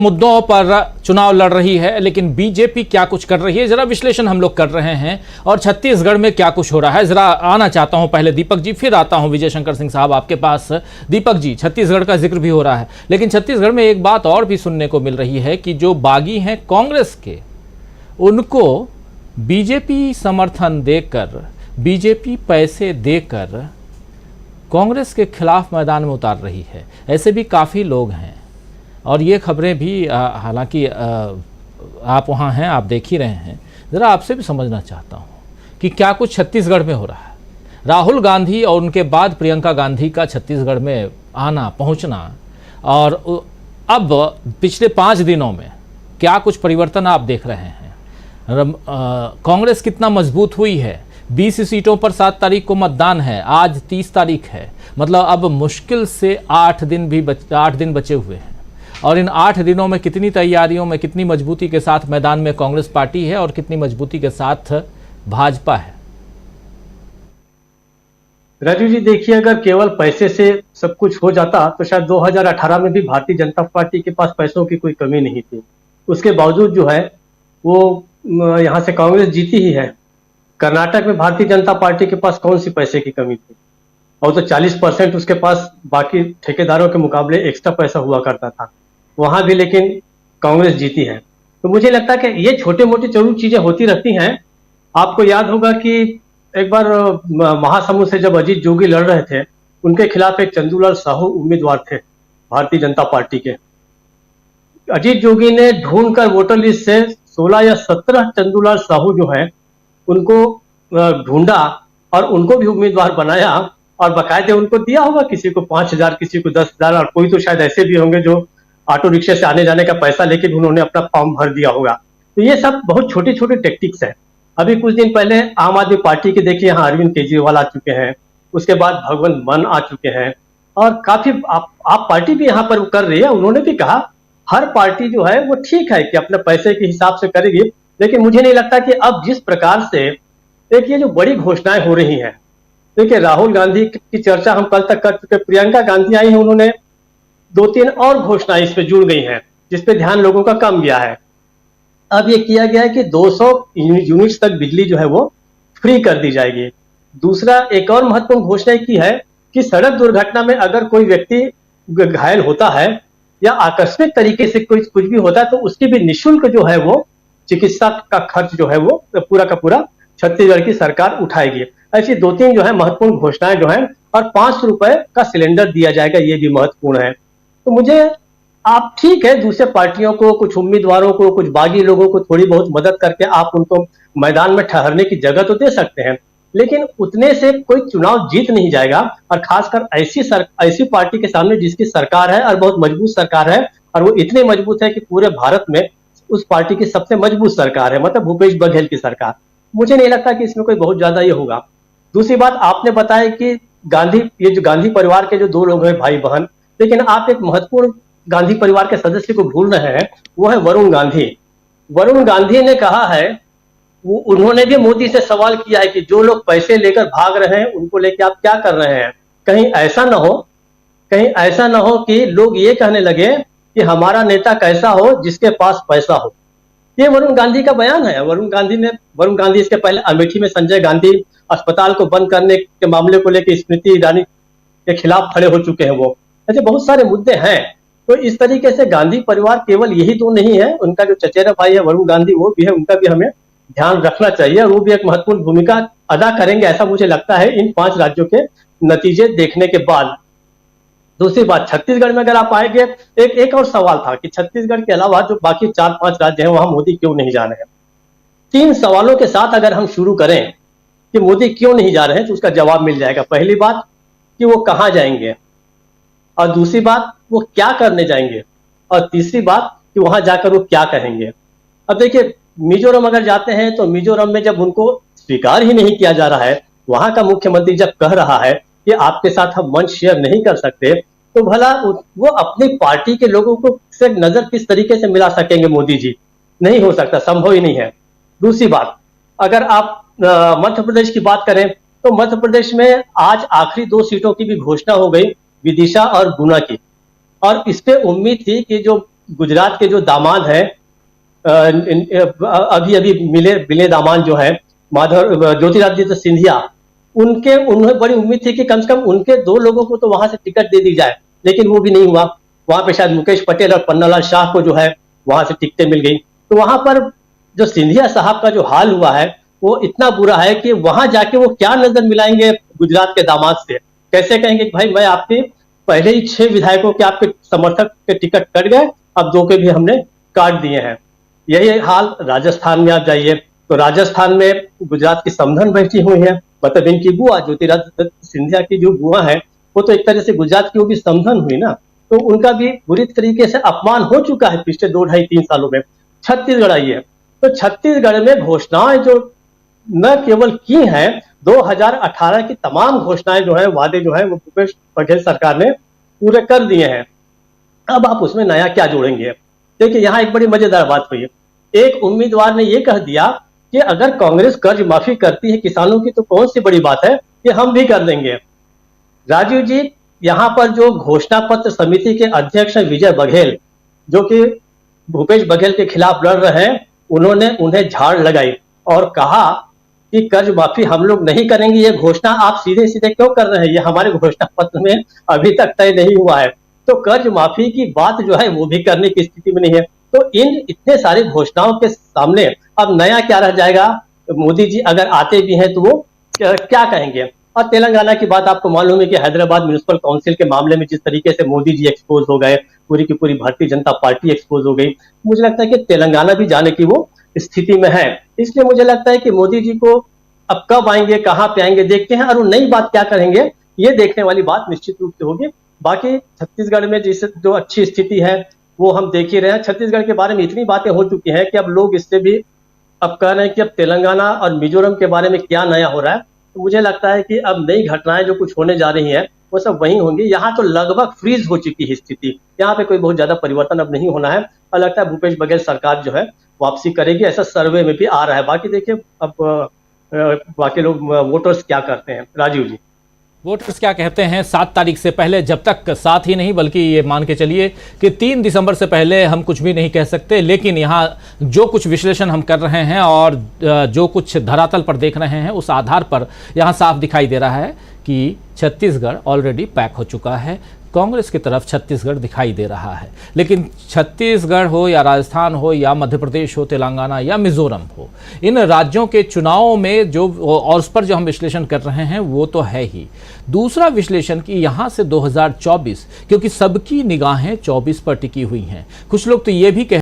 मुद्दों पर चुनाव लड़ रही है, लेकिन बीजेपी क्या कुछ कर रही है, जरा विश्लेषण हम लोग कर रहे हैं। और छत्तीसगढ़ में क्या कुछ हो रहा है, जरा आना चाहता हूं पहले दीपक जी, फिर आता हूं विजय शंकर सिंह साहब आपके पास। दीपक जी, छत्तीसगढ़ का जिक्र भी हो रहा है, लेकिन छत्तीसगढ़ में एक बात और भी सुनने को मिल रही है कि जो बागी हैं कांग्रेस के, उनको बीजेपी समर्थन देकर, बीजेपी पैसे देकर कांग्रेस के खिलाफ मैदान में उतार रही है। ऐसे भी काफ़ी लोग हैं और ये खबरें भी हालांकि आप वहाँ हैं, आप देख ही रहे हैं। ज़रा आपसे भी समझना चाहता हूँ कि क्या कुछ छत्तीसगढ़ में हो रहा है। राहुल गांधी और उनके बाद प्रियंका गांधी का छत्तीसगढ़ में आना पहुँचना, और अब पिछले 5 दिनों में क्या कुछ परिवर्तन आप देख रहे हैं। कांग्रेस कितना मजबूत हुई है। 20 सीटों पर 7 तारीख को मतदान है, आज 30 तारीख है, मतलब अब मुश्किल से 8 दिन बचे हुए हैं। और इन 8 दिनों में कितनी तैयारियों में, कितनी मजबूती के साथ मैदान में कांग्रेस पार्टी है और कितनी मजबूती के साथ भाजपा है। राजू जी, देखिए, अगर केवल पैसे से सब कुछ हो जाता तो शायद 2018 में भी भारतीय जनता पार्टी के पास पैसों की कोई कमी नहीं थी। उसके बावजूद जो है वो यहाँ से कांग्रेस जीती ही है। कर्नाटक में भारतीय जनता पार्टी के पास कौन सी पैसे की कमी थी, और तो 40% उसके पास बाकी ठेकेदारों के मुकाबले एक्स्ट्रा पैसा हुआ करता था, वहां भी लेकिन कांग्रेस जीती है। तो मुझे लगता है कि ये छोटी मोटी जरूर चीजें होती रहती हैं। आपको याद होगा कि एक बार महासमुंद से जब अजीत जोगी लड़ रहे थे, उनके खिलाफ एक चंदूलाल साहू उम्मीदवार थे भारतीय जनता पार्टी के। अजीत जोगी ने ढूंढकर वोटर लिस्ट से 16 या 17 चंदूलाल साहू जो है उनको ढूंढा और उनको भी उम्मीदवार बनाया, और बाकायदे उनको दिया होगा, किसी को 5,000, किसी को 10,000, और कोई तो शायद ऐसे भी होंगे जो ऑटो रिक्शा से आने जाने का पैसा लेके भी उन्होंने अपना फॉर्म भर दिया होगा। तो ये सब बहुत छोटे छोटे टेक्टिक्स है। अभी कुछ दिन पहले आम आदमी पार्टी के देखिए यहाँ अरविंद केजरीवाल आ चुके हैं, उसके बाद भगवंत मान आ चुके हैं, और काफी आप पार्टी भी यहाँ पर कर रही है। उन्होंने भी कहा हर पार्टी जो है वो ठीक है कि अपने पैसे के हिसाब से करेगी, लेकिन मुझे नहीं लगता कि अब जिस प्रकार से एक ये जो बड़ी घोषणाएं हो रही हैं, देखिए राहुल गांधी की चर्चा हम कल तक कर चुके, प्रियंका गांधी आई है, उन्होंने 2-3 और घोषणाएं इस पे जुड़ गई हैं जिसपे ध्यान लोगों का कम गया है। अब ये किया गया है कि 200 यूनिट्स तक बिजली जो है वो फ्री कर दी जाएगी। दूसरा, एक और महत्वपूर्ण घोषणा की है कि सड़क दुर्घटना में अगर कोई व्यक्ति घायल होता है या आकस्मिक तरीके से कुछ भी होता है तो उसकी भी निःशुल्क जो है वो चिकित्सा का खर्च जो है वो पूरा का पूरा छत्तीसगढ़ की सरकार उठाएगी। ऐसी 2-3 जो है महत्वपूर्ण घोषणाएं जो है, और 5 रुपए का सिलेंडर दिया जाएगा, ये भी महत्वपूर्ण है। तो मुझे आप ठीक है, दूसरे पार्टियों को, कुछ उम्मीदवारों को, कुछ बागी लोगों को थोड़ी बहुत मदद करके आप उनको मैदान में ठहरने की जगह तो दे सकते हैं, लेकिन उतने से कोई चुनाव जीत नहीं जाएगा। और खासकर ऐसी पार्टी के सामने जिसकी सरकार है और बहुत मजबूत सरकार है, और वो इतनी मजबूत है कि पूरे भारत में उस पार्टी की सबसे मजबूत सरकार है, मतलब भूपेश बघेल की सरकार। मुझे नहीं लगता कि इसमें कोई बहुत ज्यादा ये होगा। दूसरी बात, आपने बताया कि ये जो गांधी परिवार के जो 2 लोग हैं भाई बहन, लेकिन आप एक महत्वपूर्ण गांधी परिवार के सदस्य को भूल रहे हैं, वो है वरुण गांधी। वरुण गांधी ने कहा है, उन्होंने भी मोदी से सवाल किया है कि जो लोग पैसे लेकर भाग रहे हैं उनको लेकर आप क्या कर रहे हैं। कहीं ऐसा ना हो कि लोग ये कहने लगे कि हमारा नेता कैसा हो जिसके पास पैसा हो। ये वरुण गांधी का बयान है। वरुण गांधी इसके पहले अमेठी में संजय गांधी अस्पताल को बंद करने के मामले को लेकर स्मृति ईरानी के खिलाफ खड़े हो चुके हैं। वो ऐसे बहुत सारे मुद्दे हैं। तो इस तरीके से गांधी परिवार केवल यही तो नहीं है, उनका जो चचेरा भाई है वरुण गांधी वो भी है, उनका भी हमें ध्यान रखना चाहिए, और वो भी एक महत्वपूर्ण भूमिका अदा करेंगे, ऐसा मुझे लगता है इन 5 राज्यों के नतीजे देखने के बाद। दूसरी बात, छत्तीसगढ़ में अगर आप आएंगे, एक और सवाल था कि छत्तीसगढ़ के अलावा जो बाकी 4-5 राज्य हैं वहां मोदी क्यों नहीं जा रहे हैं। 3 सवालों के साथ अगर हम शुरू करें कि मोदी क्यों नहीं जा रहे हैं तो उसका जवाब मिल जाएगा। पहली बात कि वो कहां जाएंगे, और दूसरी बात वो क्या करने जाएंगे, और तीसरी बात कि वहां जाकर वो क्या कहेंगे। अब देखिए, मिजोरम अगर जाते हैं तो मिजोरम में जब उनको स्वीकार ही नहीं किया जा रहा है, वहां का मुख्यमंत्री जब कह रहा है कि आपके साथ हम मंच शेयर नहीं कर सकते, तो भला वो अपनी पार्टी के लोगों को से नजर किस तरीके से मिला सकेंगे मोदी जी। नहीं हो सकता, संभव ही नहीं है। दूसरी बात, अगर आप मध्य प्रदेश की बात करें तो मध्य प्रदेश में आज आखिरी 2 सीटों की भी घोषणा हो गई, विदिशा और गुना की, और इस पे उम्मीद थी कि जो गुजरात के जो दामाद हैं, अभी अभी मिले दामाद जो है माधव ज्योतिरादित्य सिंधिया, उन्हें बड़ी उम्मीद थी कि कम से कम उनके 2 लोगों को तो वहां से टिकट दे दी जाए, लेकिन वो भी नहीं हुआ। वहां पे शायद मुकेश पटेल और पन्नालाल शाह को जो है वहां से टिकटें मिल गई। तो वहां पर जो सिंधिया साहब का जो हाल हुआ है वो इतना बुरा है कि वहां जाके वो क्या नजर मिलाएंगे गुजरात के दामाद से, कैसे कहेंगे कि भाई मैं आपके पहले ही 6 विधायकों के आपके समर्थक के टिकट कट गए, अब 2 के भी हमने काट दिए हैं। यही हाल राजस्थान में आप जाइए तो राजस्थान में गुजरात की समधन बैठी हुई है, मतलब इनकी बुआ ज्योतिरादित्य सिंधिया की जो बुआ है वो तो एक तरह से गुजरात की वो भी समधन हुई ना, तो उनका भी बुरी तरीके से अपमान हो चुका है पिछले 2 ढाई 3 सालों में। छत्तीसगढ़ आइए तो छत्तीसगढ़ में घोषणाएं जो न केवल की हैं, 2018 की तमाम घोषणाएं जो है, वादे जो है वो भूपेश बघेल सरकार ने पूरे कर दिए हैं। अब आप उसमें नया क्या जोड़ेंगे? देखिए यहाँ एक बड़ी मजेदार बात हुई है। एक उम्मीदवार ने यह कह दिया कि अगर कांग्रेस कर्ज माफी करती है किसानों की तो कौन सी बड़ी बात है, कि हम भी कर देंगे। राजीव जी, यहाँ पर जो घोषणा पत्र समिति के अध्यक्ष हैं विजय बघेल, जो कि भूपेश बघेल के खिलाफ लड़ रहे हैं, उन्होंने उन्हें झाड़ लगाई और कहा कि कर्ज माफी हम लोग नहीं करेंगे। ये घोषणा आप सीधे सीधे क्यों कर रहे हैं, ये हमारे घोषणा पत्र में अभी तक तय नहीं हुआ है। तो कर्ज माफी की बात जो है वो भी करने की स्थिति में नहीं है। तो इन इतने सारी घोषणाओं के सामने अब नया क्या रह जाएगा? मोदी जी अगर आते भी हैं तो वो क्या कहेंगे? और तेलंगाना की बात आपको मालूम है कि हैदराबाद म्युनिसिपल काउंसिल के मामले में जिस तरीके से मोदी जी एक्सपोज हो गए, पूरी की पूरी भारतीय जनता पार्टी एक्सपोज हो गई, मुझे लगता है कि तेलंगाना भी जाने की वो स्थिति में है। इसलिए मुझे लगता है कि मोदी जी को अब कब आएंगे, कहाँ पे आएंगे, देखते हैं, और वो नई बात क्या करेंगे ये देखने वाली बात निश्चित रूप से होगी। बाकी छत्तीसगढ़ में जिस जो अच्छी स्थिति है वो हम देख ही रहे हैं। छत्तीसगढ़ के बारे में इतनी बातें हो चुकी हैं कि अब लोग इससे भी अब कह रहे हैं कि अब तेलंगाना और मिजोरम के बारे में क्या नया हो रहा है। तो मुझे लगता है कि अब नई घटनाएं जो कुछ होने जा रही हैं वो सब वही होंगी। यहाँ तो लगभग फ्रीज हो चुकी है स्थिति, यहाँ पे कोई बहुत ज्यादा परिवर्तन अब नहीं होना है और लगता है भूपेश बघेल सरकार जो है वापसी करेगी, ऐसा सर्वे में भी आ रहा है। बाकी देखिए अब बाकी लोग वोटर्स क्या करते हैं। राजीव जी, वोटर्स क्या कहते हैं 7 तारीख से पहले, जब तक 7 ही नहीं बल्कि ये मान के चलिए कि 3 दिसंबर से पहले हम कुछ भी नहीं कह सकते। लेकिन यहाँ जो कुछ विश्लेषण हम कर रहे हैं और जो कुछ धरातल पर देख रहे हैं उस आधार पर यहाँ साफ दिखाई दे रहा है कि छत्तीसगढ़ ऑलरेडी पैक हो चुका है। कांग्रेस की तरफ छत्तीसगढ़ दिखाई दे रहा है, लेकिन छत्तीसगढ़ हो या राजस्थान हो या मध्य प्रदेश हो, तेलंगाना या मिजोरम हो, इन राज्यों के चुनावों में जो और उस पर जो हम विश्लेषण कर रहे हैं वो तो है ही। दूसरा विश्लेषण कि यहाँ से 2024, क्योंकि सबकी निगाहें 24 पर टिकी हुई हैं। कुछ लोग तो ये भी